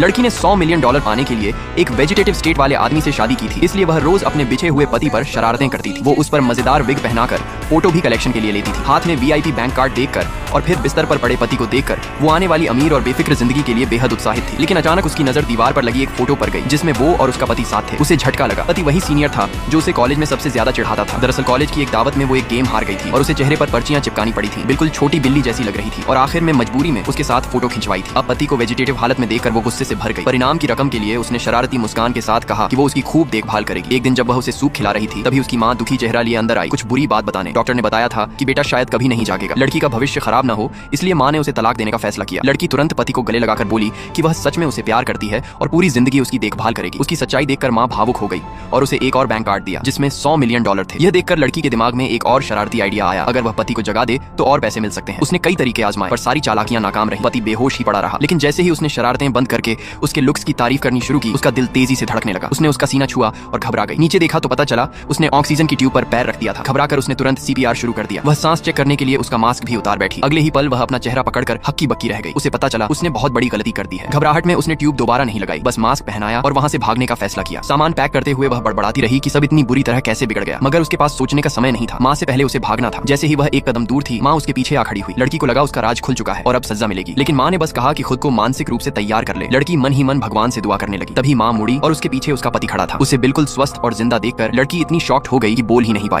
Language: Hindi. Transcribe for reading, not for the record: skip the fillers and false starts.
लड़की ने $100 मिलियन पाने के लिए एक वेजिटेटिव स्टेट वाले आदमी से शादी की थी, इसलिए वह रोज अपने बिछे हुए पति पर शरारतें करती थी। वो उस पर मजेदार विग पहनाकर फोटो भी कलेक्शन के लिए लेती थी। हाथ में VIP बैंक कार्ड देखकर और फिर बिस्तर पर पड़े पति को देखकर वो आने वाली अमीर और बेफिक्र जिंदगी के लिए बेहद उत्साहित थी। लेकिन अचानक उसकी नजर दीवार पर लगी एक फोटो पर गई जिसमें वो और उसका पति साथ थे। उसे झटका लगा। पति वही सीनियर था जो उसे कॉलेज में सबसे ज्यादा चिढ़ाता था। दरअसल कॉलेज की एक दावत में वो एक गेम हार गई थी और उसे चेहरे पर पर्चियां चिपकानी पड़ी थी। बिल्कुल छोटी बिल्ली जैसी लग रही थी और आखिर में मजबूरी में उसके साथ फोटो खिंचवाई थी। अब पति को वेजिटेटिव हालत में देखकर वो गुस्से से भर गई। परिणाम की रकम के लिए उसने शरारती मुस्कान के साथ कहा कि वो उसकी खूब देखभाल करेगी। एक दिन जब वह उसे सूप खिला रही थी तभी उसकी माँ दुखी चेहरा लिए अंदर आई, कुछ बुरी बात बताने। डॉक्टर ने बताया था कि बेटा शायद कभी नहीं जागेगा। लड़की का भविष्य खराब न हो इसलिए माँ ने उसे तलाक देने का फैसला किया। लड़की तुरंत पति को गले लगाकर बोली कि वह सच में उसे प्यार करती है और पूरी जिंदगी उसकी देखभाल करेगी। उसकी सच्चाई देखकर माँ भावुक हो गई और उसे एक और बैंक कार्ड दिया जिसमें $100 मिलियन थे। यह देखकर लड़की के दिमाग में एक और शरारती आइडिया आया, अगर वह पति को जगा दे तो और पैसे मिल सकते हैं। उसने कई तरीके आजमाए पर सारी चालाकियां नाकाम रही। पति बेहोश ही पड़ा रहा। लेकिन जैसे ही उसने शरारतें बंद करके उसके लुक्स की तारीफ करनी शुरू की, उसका दिल तेजी से धड़कने लगा। उसने उसका सीना छुआ और घबरा गई। नीचे देखा तो पता चला उसने ऑक्सीजन की ट्यूब पर पैर रख दिया था। घबराकर उसने तुरंत CPR शुरू कर दिया। वह सांस चेक करने के लिए उसका मास्क भी उतार बैठी। अगले ही पल वह अपना चेहरा पकड़कर हक्की बक्की रह गई। उसे पता चला उसने बहुत बड़ी गलती कर दी है। घबराहट में उसने ट्यूब दोबारा नहीं लगाई, बस मास्क पहनाया और वहां से भागने का फैसला किया। सामान पैक करते हुए वह बड़बड़ाती रही कि सब इतनी बुरी तरह कैसे बिगड़ गया, मगर उसके पास सोचने का समय नहीं था। माँ से पहले उसे भागना था। जैसे ही वह एक कदम दूर थी, माँ उसके पीछे आ खड़ी हुई। लड़की को लगा उसका राज खुल चुका है और अब सजा मिलेगी, लेकिन माँ ने बस कहा कि खुद को मानसिक रूप से तैयार कर ले। लड़की मन ही मन भगवान से दुआ करने लगी। तभी माँ मुड़ी और उसके पीछे उसका पति खड़ा था। उसे बिल्कुल स्वस्थ और जिंदा देखकर लड़की इतनी शॉक्ड हो गई कि बोल ही नहीं पाई।